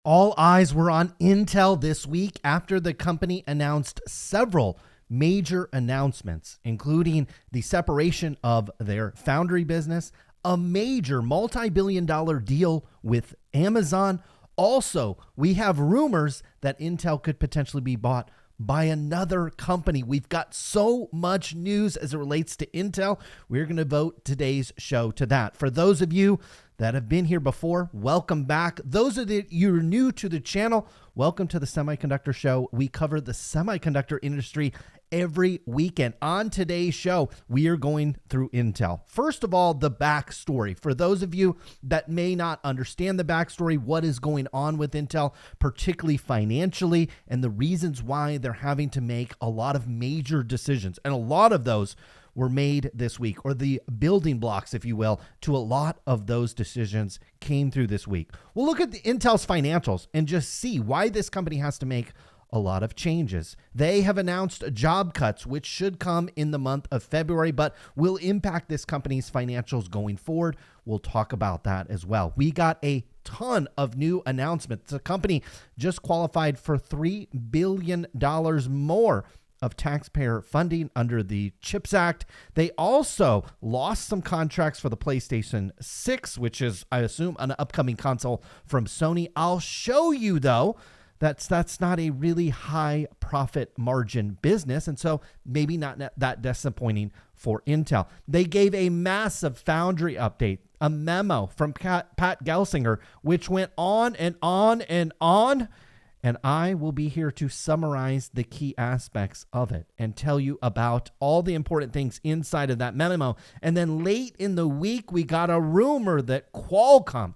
All eyes were on Intel this week after the company announced several major announcements, including the separation of their Foundry business, a major multi-billion-dollar deal with Amazon. Also, we have rumors that Intel could potentially be bought by another company. We've got so much news as it relates to Intel. We're going to devote today's show to that. For those of you that have been here before, welcome back. Those of you who are new to the channel, welcome to the Semiconductor Show. We cover the semiconductor industry every weekend. On today's show, we are going through Intel. First of all, the backstory. For those of you that may not understand the backstory, what is going on with Intel, particularly financially, and the reasons why they're having to make a lot of major decisions. And a lot of those were made this week, or the building blocks, if you will, to a lot of those decisions came through this week. We'll look at the Intel's financials and just see why this company has to make a lot of changes. They have announced job cuts, which should come in the month of February, but will impact this company's financials going forward. We'll talk about that as well. We got a ton of new announcements. The company just qualified for $3 billion more of taxpayer funding under the CHIPS Act. They also lost some contracts for the PlayStation 6, which is, I assume, an upcoming console from Sony. I'll show you, though, that's not a really high profit margin business, and so maybe not that disappointing for Intel. They gave a massive Foundry update, a memo from Pat Gelsinger, which went on and on and on. And I will be here to summarize the key aspects of it and tell you about all the important things inside of that memo. And then late in the week, we got a rumor that Qualcomm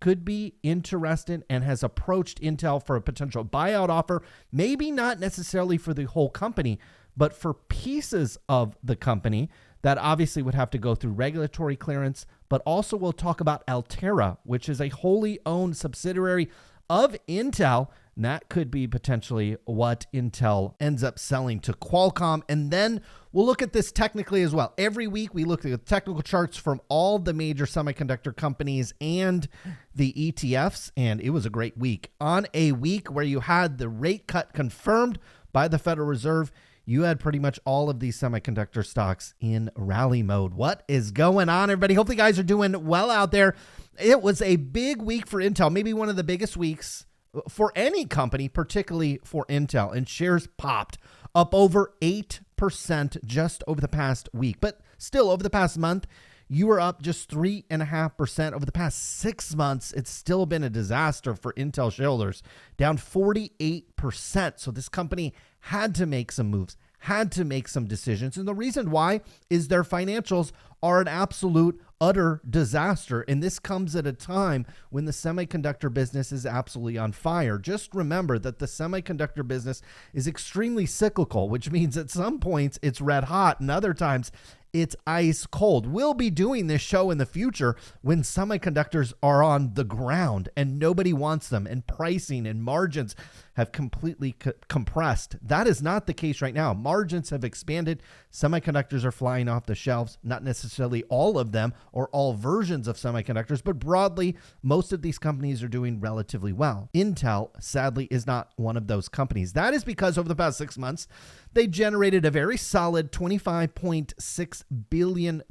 could be interested and has approached Intel for a potential buyout offer, maybe not necessarily for the whole company, but for pieces of the company that obviously would have to go through regulatory clearance. But also we'll talk about Altera, which is a wholly owned subsidiary of Intel. And that could be potentially what Intel ends up selling to Qualcomm. And then we'll look at this technically as well. Every week we look at the technical charts from all the major semiconductor companies and the ETFs. And it was a great week. On a week where you had the rate cut confirmed by the Federal Reserve, you had pretty much all of these semiconductor stocks in rally mode. What is going on, everybody? Hopefully you guys are doing well out there. It was a big week for Intel, maybe one of the biggest weeks for any company, particularly for Intel, and shares popped up over 8% just over the past week. But still, over the past month, you were up just 3.5%. Over the past 6 months, it's still been a disaster for Intel shareholders, down 48%. So this company had to make some moves, had to make some decisions. And the reason why is their financials are an absolute utter disaster. And this comes at a time when the semiconductor business is absolutely on fire. Just remember that the semiconductor business is extremely cyclical, which means at some points it's red hot and other times it's ice cold. We'll be doing this show in the future when semiconductors are on the ground and nobody wants them and pricing and margins have completely compressed. That is not the case right now. Margins have expanded. Semiconductors are flying off the shelves, not necessarily all of them or all versions of semiconductors, but broadly, most of these companies are doing relatively well. Intel, sadly, is not one of those companies. That is because over the past 6 months, they generated a very solid $25.6 billion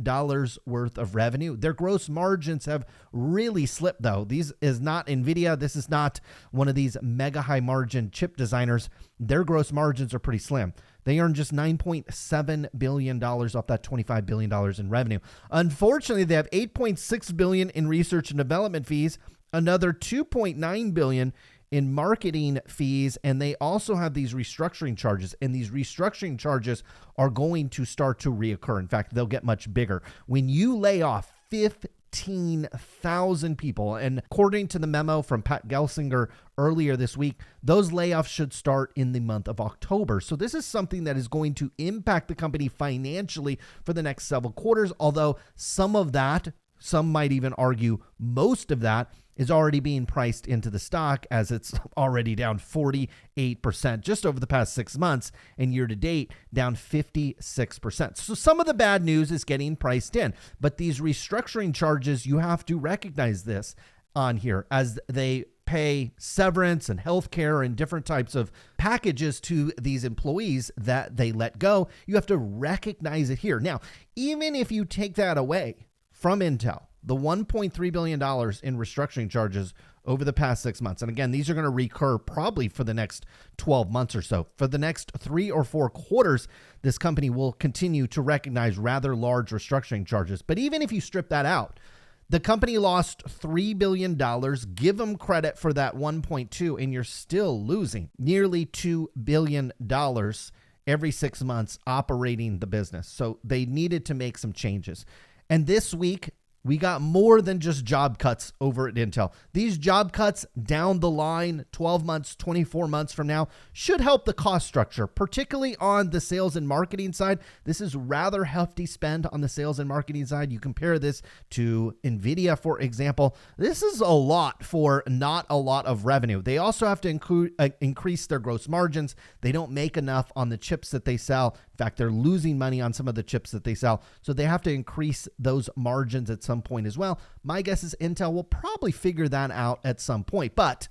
worth of revenue. Their gross margins have really slipped, though. This is not NVIDIA. This is not one of these mega high margin chip designers. Their gross margins are pretty slim. They earned just $9.7 billion off that $25 billion in revenue. Unfortunately, they have $8.6 billion in research and development fees, another $2.9 billion in marketing fees, and they also have these restructuring charges, and these restructuring charges are going to start to reoccur. In fact, they'll get much bigger. When you lay off 15,000 people, and according to the memo from Pat Gelsinger earlier this week, those layoffs should start in the month of October. So this is something that is going to impact the company financially for the next several quarters, although some of that, some might even argue most of that, is already being priced into the stock as it's already down 48% just over the past 6 months, and year to date down 56%. So some of the bad news is getting priced in, but these restructuring charges, you have to recognize this on here as they pay severance and healthcare and different types of packages to these employees that they let go. You have to recognize it here. Now, even if you take that away from Intel, the $1.3 billion in restructuring charges over the past 6 months. And again, these are going to recur probably for the next 12 months or so. For the next 3 or 4 quarters, this company will continue to recognize rather large restructuring charges. But even if you strip that out, the company lost $3 billion. Give them credit for that 1.2, and you're still losing nearly $2 billion every 6 months operating the business. So they needed to make some changes. And this week, we got more than just job cuts over at Intel. These job cuts down the line, 12 months, 24 months from now, should help the cost structure, particularly on the sales and marketing side. This is rather hefty spend on the sales and marketing side. You compare this to NVIDIA, for example. This is a lot for not a lot of revenue. They also have to increase their gross margins. They don't make enough on the chips that they sell. In fact, they're losing money on some of the chips that they sell. So they have to increase those margins at some point as well. My guess is Intel will probably figure that out at some point, but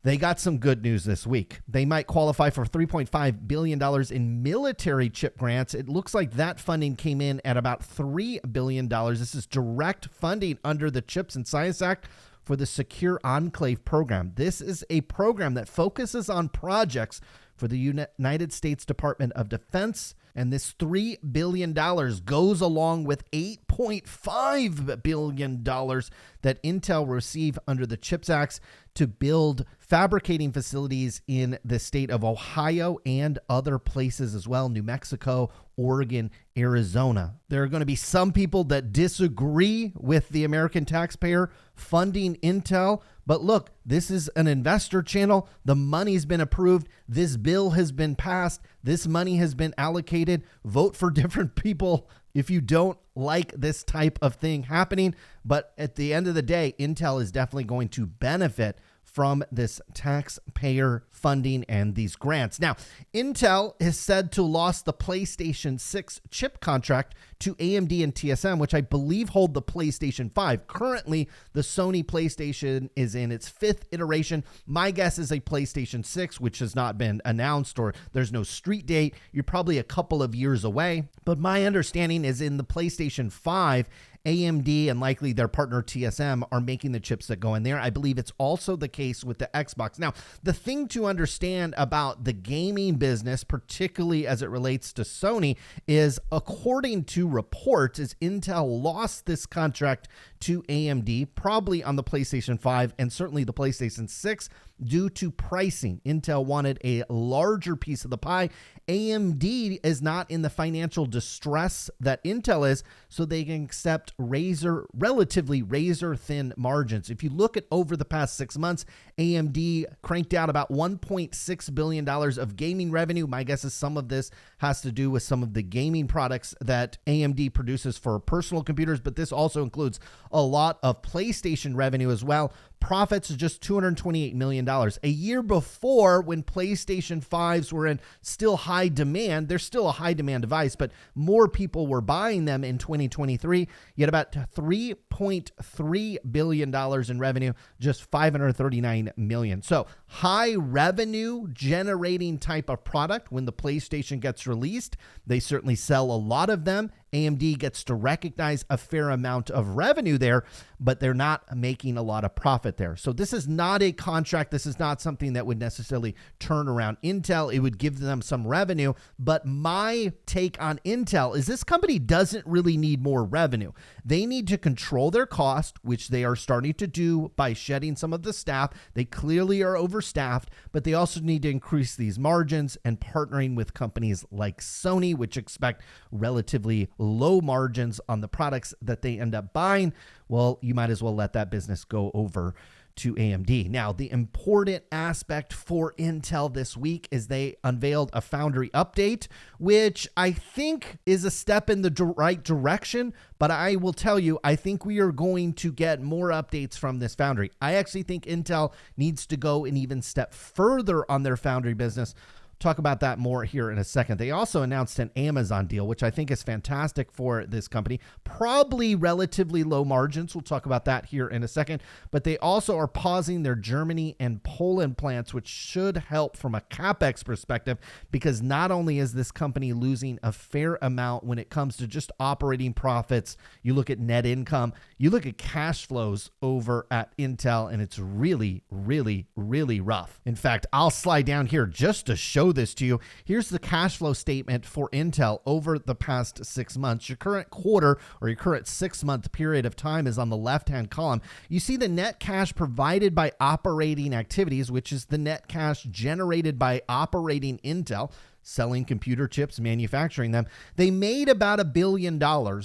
they got some good news this week. They might qualify for $3.5 billion in military chip grants. It looks like that funding came in at about $3 billion. This is direct funding under the CHIPS and Science Act for the Secure Enclave program. This is a program that focuses on projects for the United States Department of Defense. And this $3 billion goes along with $8.5 billion that Intel received under the CHIPS Act to build fabricating facilities in the state of Ohio and other places as well, New Mexico, Oregon, Arizona. There are going to be some people that disagree with the American taxpayer funding Intel, but look, this is an investor channel. The money's been approved. This bill has been passed. This money has been allocated. Vote for different people if you don't like this type of thing happening. But at the end of the day, Intel is definitely going to benefit from this taxpayer funding and these grants. Now, Intel is said to lost the PlayStation 6 chip contract to AMD and TSM, which I believe hold the PlayStation 5. Currently, the Sony PlayStation is in its 5th iteration. My guess is a PlayStation 6, which has not been announced or there's no street date. You're probably a couple of years away. But my understanding is in the PlayStation 5, AMD and likely their partner TSM are making the chips that go in there. I believe it's also the case with the Xbox. Now, the thing to understand about the gaming business, particularly as it relates to Sony, is according to reports, is Intel lost this contract to AMD, probably on the PlayStation 5 and certainly the PlayStation 6, due to pricing. Intel wanted a larger piece of the pie. AMD is not in the financial distress that Intel is, so they can accept relatively razor thin margins. If you look at over the past 6 months, AMD cranked out about $1.6 billion of gaming revenue. My guess is some of this has to do with some of the gaming products that AMD produces for personal computers, but this also includes a lot of PlayStation revenue as well. Profits are just $228 million. A year before, when PlayStation 5s were in still high demand, they're still a high demand device, but more people were buying them in 2023. You had about $3.3 billion in revenue, just $539 million. So high revenue generating type of product. When the PlayStation gets released, they certainly sell a lot of them. AMD gets to recognize a fair amount of revenue there, but they're not making a lot of profit there. So this is not a contract. This is not something that would necessarily turn around Intel. It would give them some revenue. But my take on Intel is this company doesn't really need more revenue. They need to control their cost, which they are starting to do by shedding some of the staff. They clearly are overstaffed, but they also need to increase these margins and partnering with companies like Sony, which expect relatively low margins on the products that they end up buying. Well, you might as well let that business go over to AMD. Now, the important aspect for Intel this week is they unveiled a Foundry update, which I think is a step in the right direction, but I will tell you, I think we are going to get more updates from this Foundry. I actually think Intel needs to go an even step further on their Foundry business. Talk about that more here in a second. They also announced an Amazon deal, which I think is fantastic for this company. Probably relatively low margins. We'll talk about that here in a second. But they also are pausing their Germany and Poland plants, which should help from a CapEx perspective, because not only is this company losing a fair amount when it comes to just operating profits, you look at net income, you look at cash flows over at Intel, and it's really, really, really rough. In fact, I'll slide down here just to show this to you. Here's the cash flow statement for Intel over the past 6 months. Your current quarter or your current 6-month period of time is on the left-hand column. You see the net cash provided by operating activities, which is the net cash generated by operating Intel, selling computer chips, manufacturing them. They made about $1 billion,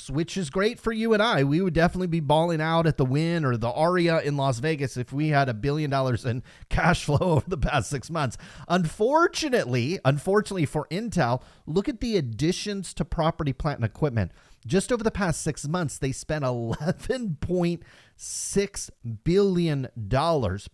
which is great for you and I. We would definitely be balling out at the Wynn or the Aria in Las Vegas if we had $1 billion in cash flow over the past 6 months. Unfortunately for Intel, look at the additions to property, plant, and equipment. Just over the past 6 months, they spent $11.6 billion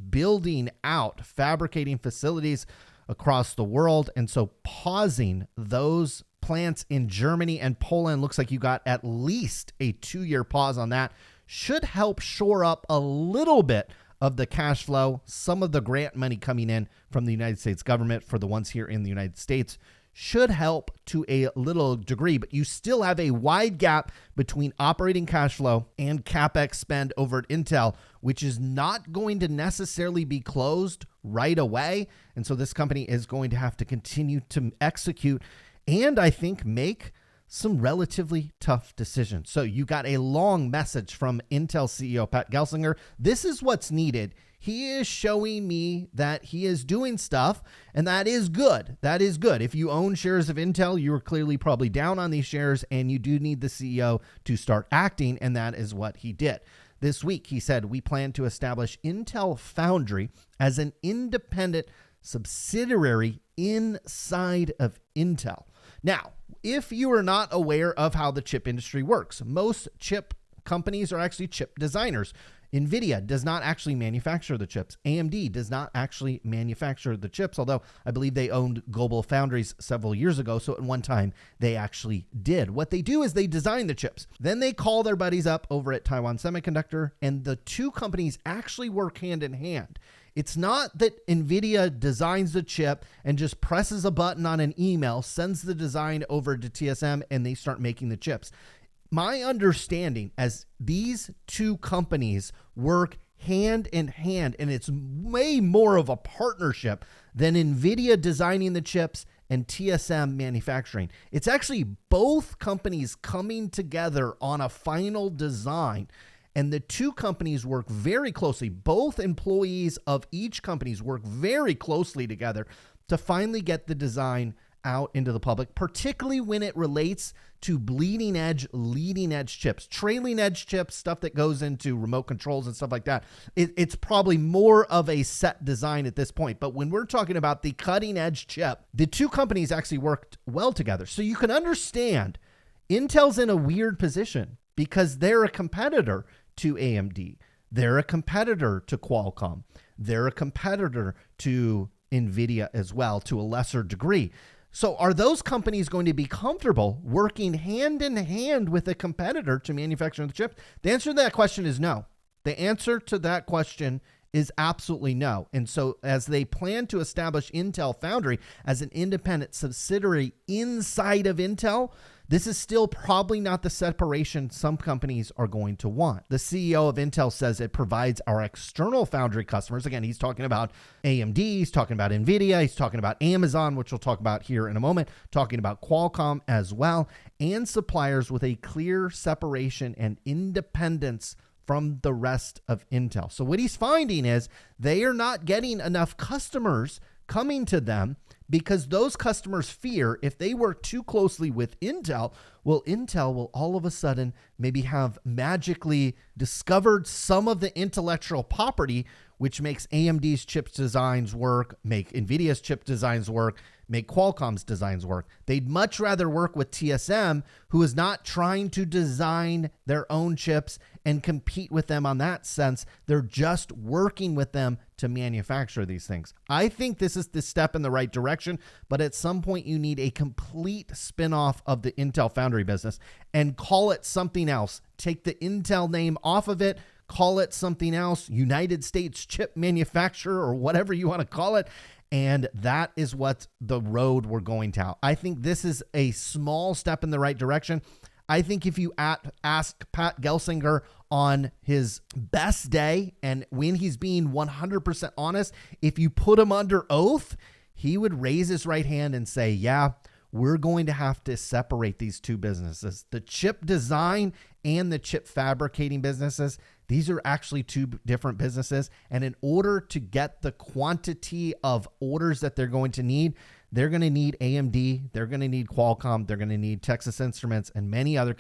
building out fabricating facilities across the world. And so pausing those plants in Germany and Poland, looks like you got at least a 2-year pause on that, should help shore up a little bit of the cash flow. Some of the grant money coming in from the United States government for the ones here in the United States should help to a little degree, but you still have a wide gap between operating cash flow and CapEx spend over at Intel, which is not going to necessarily be closed right away. And so this company is going to have to continue to execute and I think make some relatively tough decisions. So you got a long message from Intel CEO Pat Gelsinger. This is what's needed. He is showing me that he is doing stuff, and that is good. That is good. If you own shares of Intel, you are clearly probably down on these shares, and you do need the CEO to start acting, and that is what he did. This week, he said, we plan to establish Intel Foundry as an independent subsidiary inside of Intel. Now, if you are not aware of how the chip industry works, most chip companies are actually chip designers. NVIDIA does not actually manufacture the chips. AMD does not actually manufacture the chips, although I believe they owned Global Foundries several years ago, so at one time they actually did. What they do is they design the chips. Then they call their buddies up over at Taiwan Semiconductor, and the two companies actually work hand in hand. It's not that NVIDIA designs the chip and just presses a button on an email, sends the design over to TSM, and they start making the chips. My understanding as these two companies work hand in hand, and it's way more of a partnership than NVIDIA designing the chips and TSM manufacturing. It's actually both companies coming together on a final design, and the two companies work very closely. Both employees of each companies work very closely together to finally get the design out into the public, particularly when it relates to bleeding edge, leading edge chips, trailing edge chips, stuff that goes into remote controls and stuff like that. It's probably more of a set design at this point. But when we're talking about the cutting edge chip, the two companies actually worked well together. So you can understand Intel's in a weird position because they're a competitor to AMD. They're a competitor to Qualcomm. They're a competitor to NVIDIA as well, to a lesser degree. So are those companies going to be comfortable working hand in hand with a competitor to manufacture the chip? The answer to that question is no. The answer to that question is absolutely no. And so as they plan to establish Intel Foundry as an independent subsidiary inside of Intel, this is still probably not the separation some companies are going to want. The CEO of Intel says it provides our external foundry customers. Again, he's talking about AMD, he's talking about NVIDIA, he's talking about Amazon, which we'll talk about here in a moment, talking about Qualcomm as well, and suppliers with a clear separation and independence from the rest of Intel. So what he's finding is they are not getting enough customers coming to them because those customers fear if they work too closely with Intel, well, Intel will all of a sudden maybe have magically discovered some of the intellectual property which makes AMD's chip designs work, make NVIDIA's chip designs work, make Qualcomm's designs work. They'd much rather work with TSM, who is not trying to design their own chips and compete with them on that sense. They're just working with them to manufacture these things. I think this is the step in the right direction, but at some point you need a complete spinoff of the Intel Foundry business and call it something else. Take the Intel name off of it, call it something else, United States chip manufacturer or whatever you want to call it. And that is what the road we're going to. I think this is a small step in the right direction. I think if you ask Pat Gelsinger on his best day and when he's being 100% honest, if you put him under oath, he would raise his right hand and say, yeah, we're going to have to separate these two businesses. The chip design and the chip fabricating businesses, these are actually two different businesses. And in order to get the quantity of orders that they're going to need AMD, they're going to need Qualcomm, they're going to need Texas Instruments and many other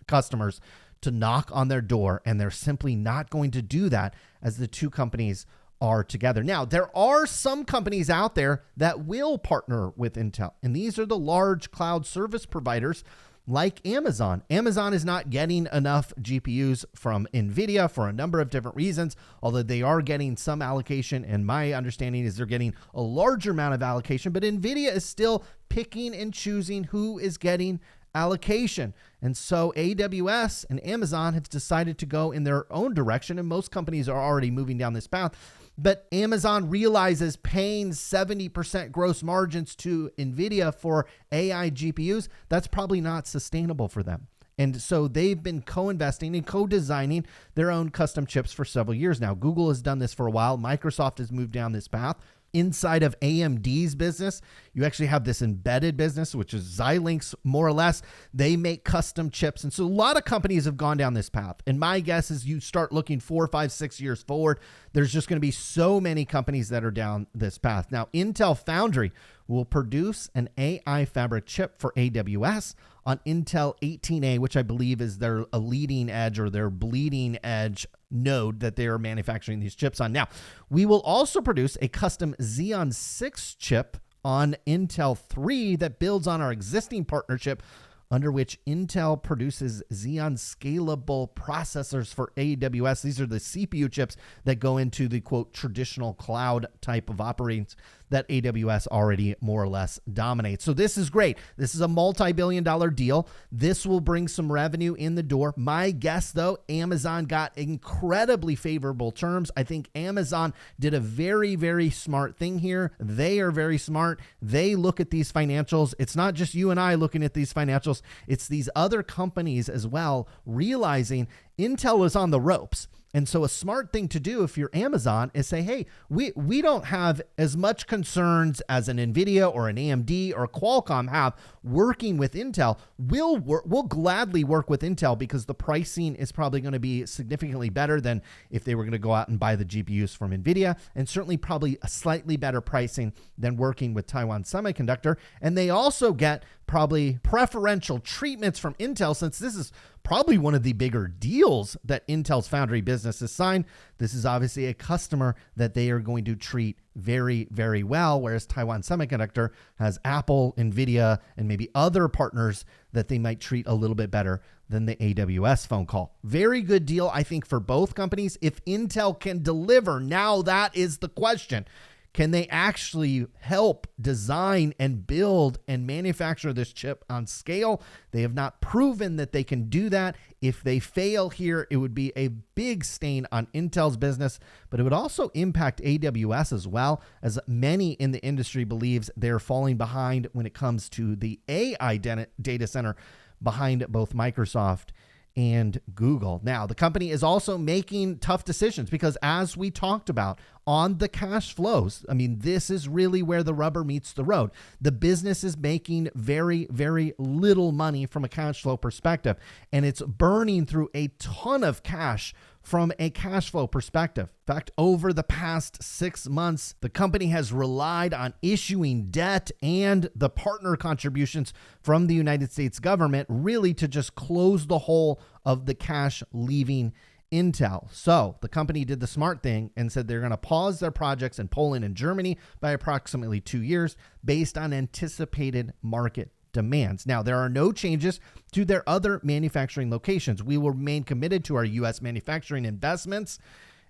customers to knock on their door. And they're simply not going to do that as the two companies are together. Now, there are some companies out there that will partner with Intel, and these are the large cloud service providers like Amazon. Amazon is not getting enough GPUs from NVIDIA for a number of different reasons, although they are getting some allocation, and my understanding is they're getting a larger amount of allocation, but NVIDIA is still picking and choosing who is getting allocation. And so AWS and Amazon have decided to go in their own direction, and most companies are already moving down this path. But Amazon realizes paying 70% gross margins to NVIDIA for AI GPUs, that's probably not sustainable for them. And so they've been co-investing and co-designing their own custom chips for several years now. Google has done this for a while. Microsoft has moved down this path. Inside of AMD's business, you actually have this embedded business, which is Xilinx, more or less. They make custom chips. And so a lot of companies have gone down this path. And my guess is you start looking 4, 5, 6 years forward, there's just going to be so many companies that are down this path. Now, Intel Foundry will produce an AI fabric chip for AWS on Intel 18A, which I believe is their leading edge or their bleeding edge node that they are manufacturing these chips on. Now, we will also produce a custom Xeon 6 chip on Intel 3 that builds on our existing partnership under which Intel produces Xeon scalable processors for AWS. These are the CPU chips that go into the, quote, traditional cloud type of operations that AWS already more or less dominates. So this is great. This is a multi-billion-dollar deal. This will bring some revenue in the door. My guess, though, Amazon got incredibly favorable terms. I think Amazon did a very, very smart thing here. They are very smart. They look at these financials. It's not just you and I looking at these financials. It's these other companies as well realizing Intel is on the ropes. And so a smart thing to do if you're Amazon is say, hey, we don't have as much concerns as an NVIDIA or an AMD or Qualcomm have working with Intel. We'll gladly work with Intel because the pricing is probably going to be significantly better than if they were going to go out and buy the GPUs from NVIDIA, and certainly probably a slightly better pricing than working with Taiwan Semiconductor. And they also get probably preferential treatments from Intel, since this is probably one of the bigger deals that Intel's Foundry business has signed. This is obviously a customer that they are going to treat very, very well, whereas Taiwan Semiconductor has Apple, NVIDIA, and maybe other partners that they might treat a little bit better than the AWS phone call. Very good deal, I think, for both companies. If Intel can deliver, now that is the question. Can they actually help design and build and manufacture this chip on scale? They have not proven that they can do that. If they fail here, it would be a big stain on Intel's business, but it would also impact AWS as well, as many in the industry believes they're falling behind when it comes to the AI data center behind both Microsoft and Google. Now, the company is also making tough decisions because, as we talked about on the cash flows, I mean, this is really where the rubber meets the road. The business is making very, very little money from a cash flow perspective, and it's burning through a ton of cash from a cash flow perspective. In fact, over the past 6 months, the company has relied on issuing debt and the partner contributions from the United States government really to just close the hole of the cash leaving Intel. So the company did the smart thing and said they're going to pause their projects in Poland and Germany by approximately 2 years based on anticipated market demands. Now, there are no changes to their other manufacturing locations. We will remain committed to our U.S. manufacturing investments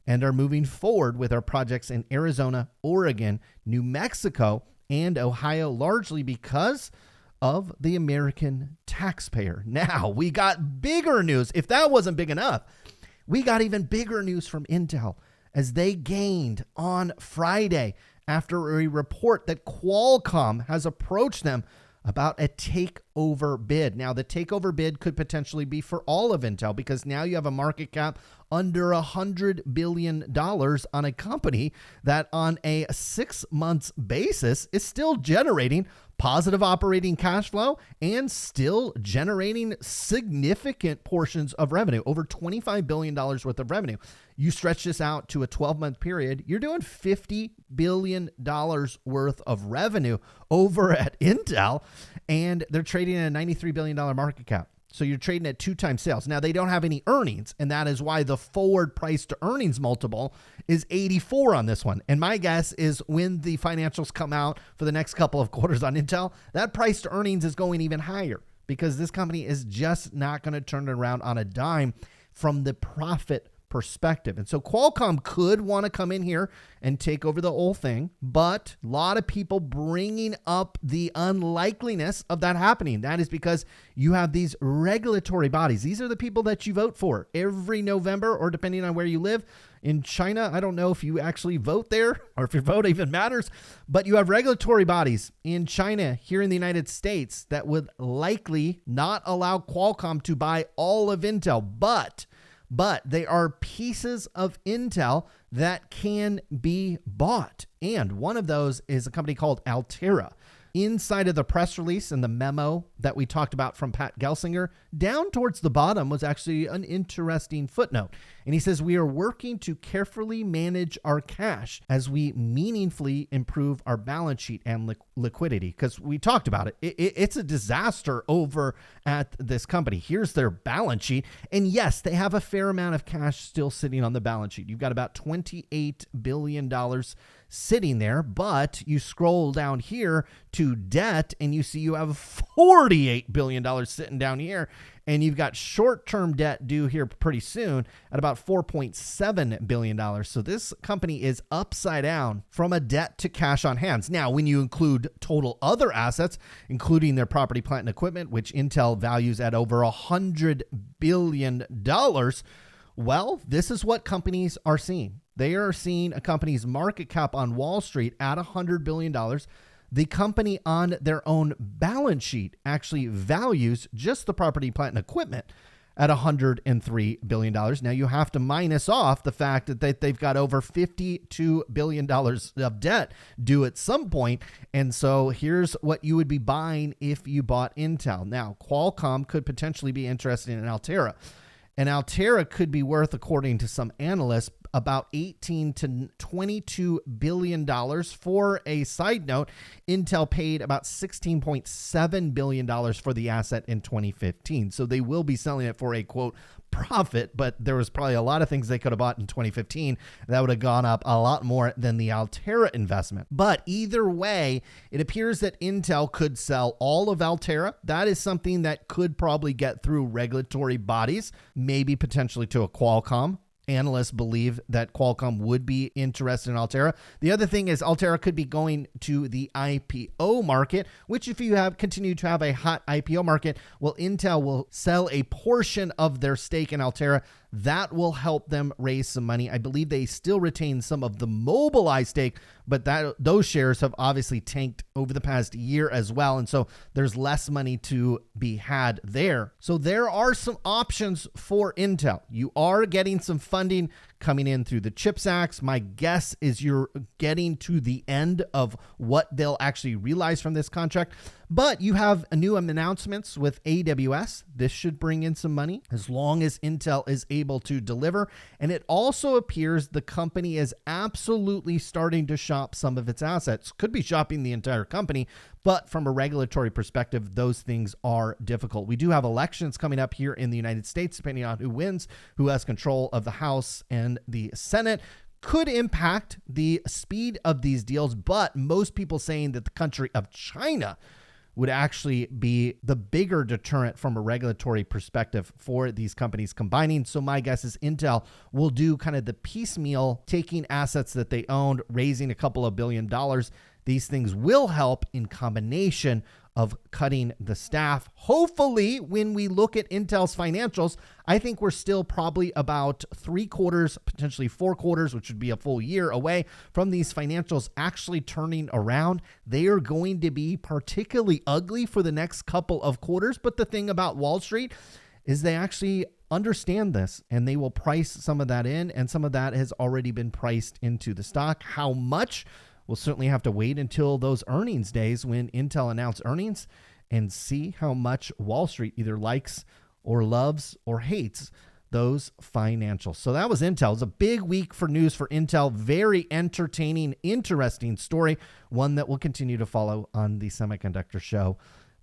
and are moving forward with our projects in Arizona, Oregon, New Mexico, and Ohio, largely because of the American taxpayer. Now, we got bigger news. If that wasn't big enough, we got even bigger news from Intel as they gained on Friday after a report that Qualcomm has approached them about a takeover bid. Now, the takeover bid could potentially be for all of Intel because now you have a market cap under $100 billion on a company that on a 6 months basis is still generating positive operating cash flow and still generating significant portions of revenue, over $25 billion worth of revenue. You stretch this out to a 12-month period, you're doing $50 billion worth of revenue over at Intel, and they're trading at a $93 billion market cap. So you're trading at 2 times sales. Now, they don't have any earnings, and that is why the forward price to earnings multiple is 84 on this one. And my guess is when the financials come out for the next couple of quarters on Intel, that price to earnings is going even higher because this company is just not going to turn it around on a dime from the profit perspective. And so Qualcomm could want to come in here and take over the whole thing, but a lot of people bringing up the unlikeliness of that happening. That is because you have these regulatory bodies. These are the people that you vote for every November, or depending on where you live. In China, I don't know if you actually vote there or if your vote even matters, but you have regulatory bodies in China, here in the United States, that would likely not allow Qualcomm to buy all of Intel, but they are pieces of Intel that can be bought. And one of those is a company called Altera. Inside of the press release and the memo that we talked about from Pat Gelsinger, down towards the bottom was actually an interesting footnote. And he says, we are working to carefully manage our cash as we meaningfully improve our balance sheet and liquidity. Because we talked about it. It's a disaster over at this company. Here's their balance sheet. And yes, they have a fair amount of cash still sitting on the balance sheet. You've got about $28 billion sitting there, but you scroll down here to debt and you see you have $48 billion sitting down here, and you've got short-term debt due here pretty soon at about $4.7 billion. So this company is upside down from a debt to cash on hands. Now, when you include total other assets, including their property, plant, and equipment, which Intel values at over $100 billion, well, this is what companies are seeing. They are seeing a company's market cap on Wall Street at $100 billion. The company on their own balance sheet actually values just the property, plant, and equipment at $103 billion. Now, you have to minus off the fact that they've got over $52 billion of debt due at some point. And so here's what you would be buying if you bought Intel. Now, Qualcomm could potentially be interested in Altera. And Altera could be worth, according to some analysts, about $18 to $22 billion. For a side note, Intel paid about $16.7 billion for the asset in 2015. So they will be selling it for a, quote, profit, but there was probably a lot of things they could have bought in 2015 that would have gone up a lot more than the Altera investment. But either way, it appears that Intel could sell all of Altera. That is something that could probably get through regulatory bodies, maybe potentially to a Qualcomm. Analysts believe that Qualcomm would be interested in Altera. The other thing is Altera could be going to the IPO market, which if you have continued to have a hot IPO market, well, Intel will sell a portion of their stake in Altera. That will help them raise some money. I believe they still retain some of the Mobileye stake, but those shares have obviously tanked over the past year as well. And so there's less money to be had there. So there are some options for Intel. You are getting some funding coming in through the CHIPS Act. My guess is you're getting to the end of what they'll actually realize from this contract. But you have new announcements with AWS. This should bring in some money as long as Intel is able to deliver. And it also appears the company is absolutely starting to shop some of its assets. Could be shopping the entire company, but from a regulatory perspective, those things are difficult. We do have elections coming up here in the United States, depending on who wins, who has control of the House and the Senate. Could impact the speed of these deals, but most people saying that the country of China would actually be the bigger deterrent from a regulatory perspective for these companies combining. So my guess is Intel will do kind of the piecemeal, taking assets that they owned, raising a couple of $1 billion. These things will help in combination of cutting the staff. Hopefully, when we look at Intel's financials, I think we're still probably about 3 quarters, potentially 4 quarters, which would be a full year away from these financials actually turning around. They are going to be particularly ugly for the next couple of quarters. But the thing about Wall Street is they actually understand this and they will price some of that in, and some of that has already been priced into the stock. How much? We'll certainly have to wait until those earnings days when Intel announced earnings and see how much Wall Street either likes or loves or hates those financials. So that was Intel. It was a big week for news for Intel. Very entertaining, interesting story. One that we'll continue to follow on the Semiconductor Show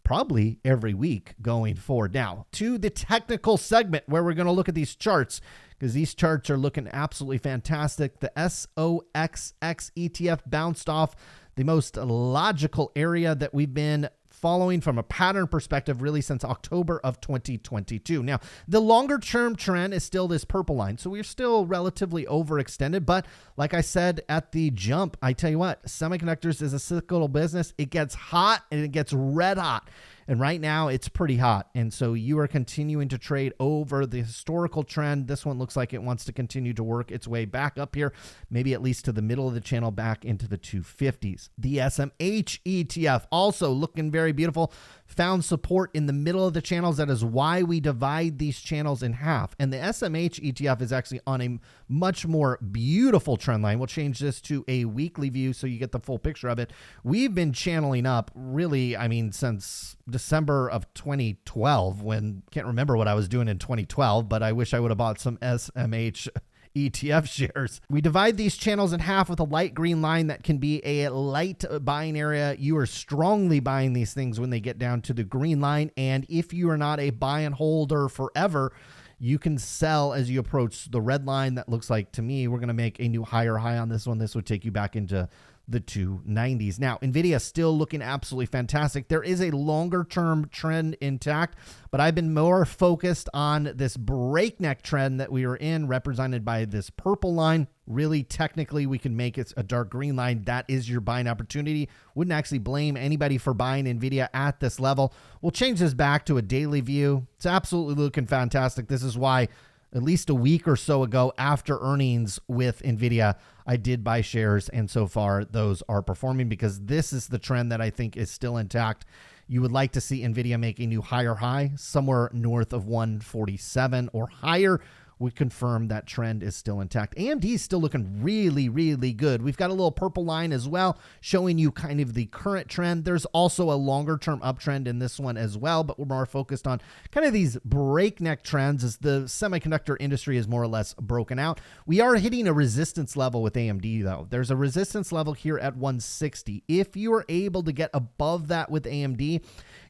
probably every week going forward. Now, to the technical segment where we're going to look at these charts, because these charts are looking absolutely fantastic. The SOXX ETF bounced off the most logical area that we've been following from a pattern perspective really since October of 2022. Now, the longer term trend is still this purple line. So we're still relatively overextended. But like I said at the jump, I tell you what, semiconductors is a cyclical business. It gets hot and it gets red hot. And right now it's pretty hot. And so you are continuing to trade over the historical trend. This one looks like it wants to continue to work its way back up here, maybe at least to the middle of the channel, back into the 250s. The SMH ETF also looking very beautiful. Found support in the middle of the channels. That is why we divide these channels in half. And the SMH ETF is actually on a much more beautiful trend line. We'll change this to a weekly view so you get the full picture of it. We've been channeling up really, since December of 2012, when can't remember what I was doing in 2012, but I wish I would have bought some SMH ETF shares. We divide these channels in half with a light green line that can be a light buying area. You are strongly buying these things when they get down to the green line. And if you are not a buy and holder forever, you can sell as you approach the red line. That looks like, to me, we're going to make a new higher high on this one. This would take you back into the 290s. Now, NVIDIA still looking absolutely fantastic. There is a longer term trend intact, but I've been more focused on this breakneck trend that we are in, represented by this purple line. Really, technically, we can make it a dark green line. That is your buying opportunity. Wouldn't actually blame anybody for buying NVIDIA at this level. We'll change this back to a daily view. It's absolutely looking fantastic. This is why at least a week or so ago after earnings with NVIDIA, I did buy shares, and so far those are performing because this is the trend that I think is still intact. You would like to see NVIDIA make a new higher high, somewhere north of 147 or higher. Would confirm that trend is still intact. AMD is still looking really, really good. We've got a little purple line as well, showing you kind of the current trend. There's also a longer term uptrend in this one as well, but we're more focused on kind of these breakneck trends as the semiconductor industry is more or less broken out. We are hitting a resistance level with AMD though. There's a resistance level here at 160. If you are able to get above that with AMD,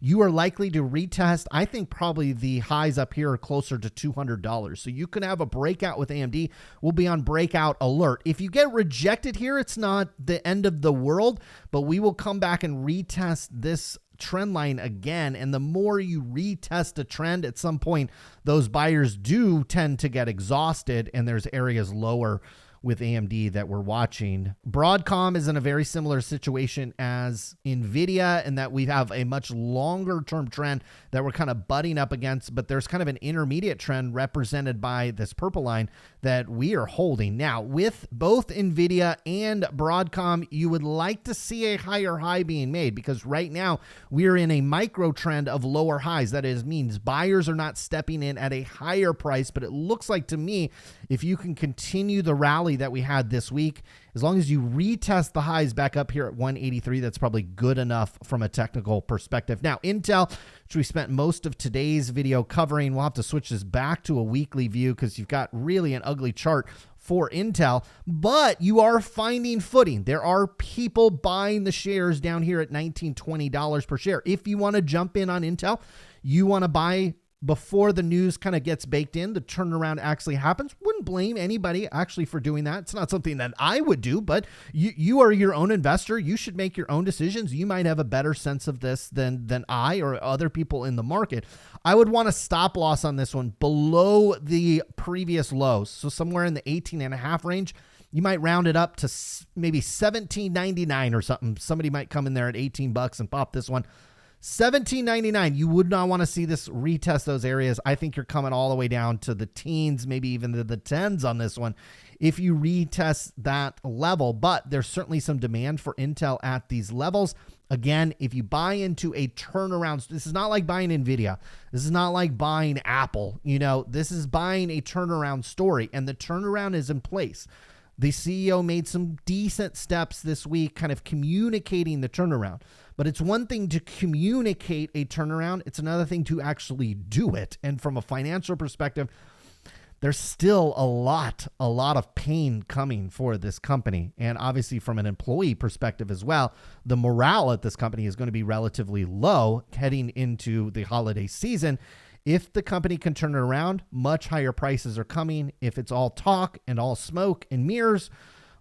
you are likely to retest. I think probably the highs up here are closer to $200. So you can have a breakout with AMD. We'll be on breakout alert. If you get rejected here, it's not the end of the world, but we will come back and retest this trend line again. And the more you retest a trend, at some point, those buyers do tend to get exhausted, and there's areas lower with AMD that we're watching. Broadcom is in a very similar situation as NVIDIA in that we have a much longer term trend that we're kind of butting up against, but there's kind of an intermediate trend represented by this purple line that we are holding. Now, with both NVIDIA and Broadcom, you would like to see a higher high being made because right now we're in a micro trend of lower highs. That is, means buyers are not stepping in at a higher price, but it looks like to me, if you can continue the rally that we had this week, as long as you retest the highs back up here at 183, that's probably good enough from a technical perspective. Now, Intel, which we spent most of today's video covering, we'll have to switch this back to a weekly view because you've got really an ugly chart for Intel, but you are finding footing. There are people buying the shares down here at $19, $20 per share. If you want to jump in on Intel, you want to buy before the news kind of gets baked in, the turnaround actually happens. Wouldn't blame anybody actually for doing that. It's not something that I would do, but you are your own investor. You should make your own decisions. You might have a better sense of this than I or other people in the market. I would want a stop loss on this one below the previous lows. So somewhere in the 18.5 range. You might round it up to maybe $17.99 or something. Somebody might come in there at $18 and pop this one. $17.99. You would not want to see this retest those areas. I think you're coming all the way down to the teens, maybe even to the tens on this one if you retest that level. But there's certainly some demand for Intel at these levels. Again, if you buy into a turnaround, this is not like buying NVIDIA. This is not like buying Apple. This is buying a turnaround story, and the turnaround is in place. The CEO made some decent steps this week, kind of communicating the turnaround. But it's one thing to communicate a turnaround. It's another thing to actually do it. And from a financial perspective, there's still a lot of pain coming for this company. And obviously from an employee perspective as well, the morale at this company is going to be relatively low heading into the holiday season. If the company can turn it around, much higher prices are coming. If it's all talk and all smoke and mirrors,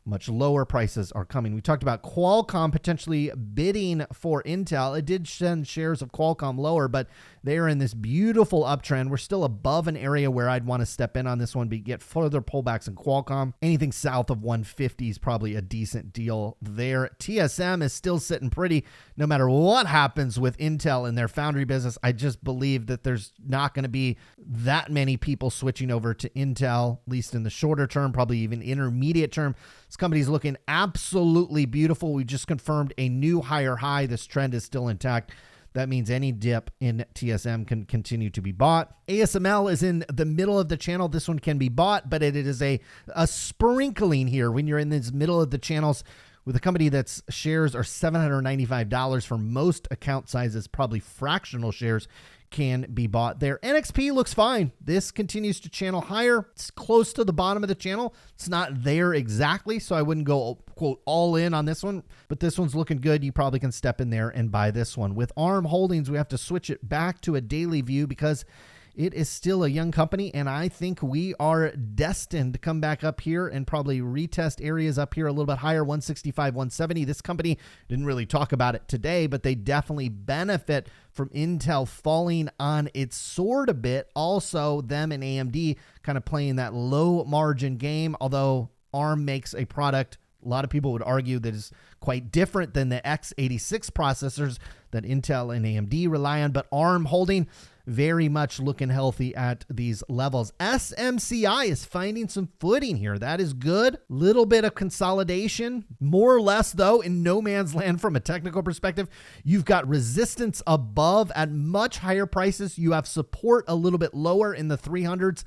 much lower prices are coming. We talked about Qualcomm potentially bidding for Intel. It did send shares of Qualcomm lower, but they're in this beautiful uptrend. We're still above an area where I'd want to step in on this one, but get further pullbacks in Qualcomm. Anything south of 150 is probably a decent deal there. TSM is still sitting pretty no matter what happens with Intel and their foundry business. I just believe that there's not going to be that many people switching over to Intel, at least in the shorter term, probably even intermediate term. This company's looking absolutely beautiful. We just confirmed a new higher high. This trend is still intact. That means any dip in TSM can continue to be bought. ASML is in the middle of the channel. This one can be bought, but it is a sprinkling here when you're in this middle of the channels with a company that's shares are $795 for most account sizes, probably fractional shares can be bought there. NXP looks fine. This continues to channel higher. It's close to the bottom of the channel. It's not there exactly, so I wouldn't go, quote, all in on this one, but this one's looking good. You probably can step in there and buy this one. With ARM Holdings, we have to switch it back to a daily view because it is still a young company, and I think we are destined to come back up here and probably retest areas up here a little bit higher, 165, 170. This company didn't really talk about it today, but they definitely benefit from Intel falling on its sword a bit. Also, them and AMD kind of playing that low margin game, although ARM makes a product a lot of people would argue that is quite different than the x86 processors that Intel and AMD rely on, but ARM holding very much looking healthy at these levels. SMCI is finding some footing here. That is good. Little bit of consolidation, more or less though, in no man's land from a technical perspective. You've got resistance above at much higher prices. You have support a little bit lower in the 300s.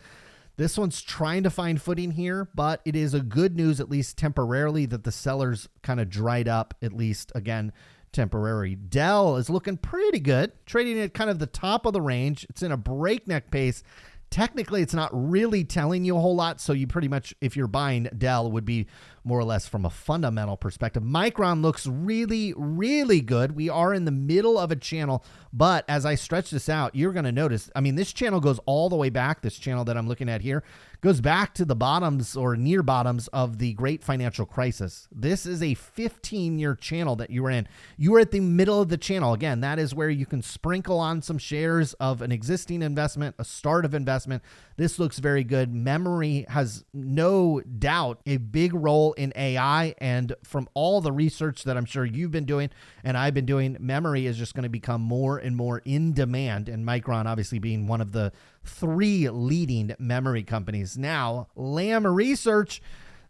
This one's trying to find footing here, but it is a good news, at least temporarily, that the sellers kind of dried up, at least, again, temporary. DELL is looking pretty good, trading at kind of the top of the range. It's in a breakneck pace. Technically, it's not really telling you a whole lot, so you pretty much, if you're buying DELL, would be more or less from a fundamental perspective. Micron looks really, really good. We are in the middle of a channel, but as I stretch this out, you're going to notice, I mean, this channel goes all the way back. This channel that I'm looking at here goes back to the bottoms or near bottoms of the great financial crisis. This is a 15-year channel that you were in. You were at the middle of the channel. Again, that is where you can sprinkle on some shares of an existing investment, a start of investment. This looks very good. Memory has no doubt a big role in AI, and from all the research that I'm sure you've been doing and I've been doing, memory is just going to become more and more in demand, and Micron obviously being one of the 3 leading memory companies. Now, Lam Research,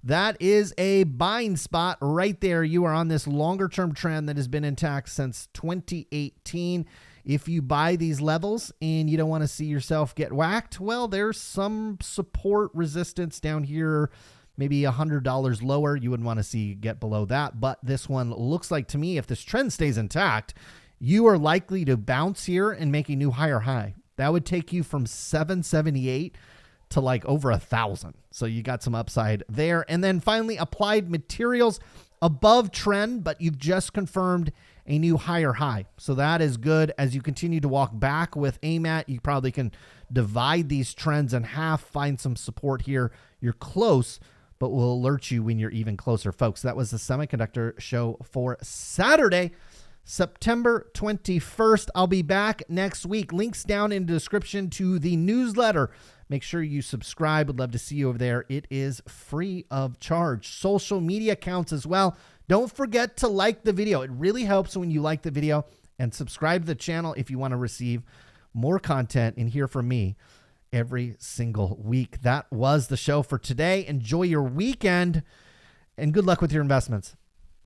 that is a buying spot right there. You are on this longer term trend that has been intact since 2018. If you buy these levels and you don't want to see yourself get whacked, well, there's some support resistance down here, maybe $100 lower. You wouldn't want to see get below that. But this one looks like, to me, if this trend stays intact, you are likely to bounce here and make a new higher high. That would take you from 778 to like over 1,000. So you got some upside there. And then finally, Applied Materials above trend, but you've just confirmed a new higher high. So that is good. As you continue to walk back with AMAT, you probably can divide these trends in half, find some support here. You're close, but we'll alert you when you're even closer, folks. That was the Semiconductor Show for Saturday, September 21st. I'll be back next week. Links down in the description to the newsletter. Make sure you subscribe. Would love to see you over there. It is free of charge. Social media accounts as well. Don't forget to like the video. It really helps when you like the video, and subscribe to the channel if you want to receive more content and hear from me every single week. That was the show for today. Enjoy your weekend and good luck with your investments.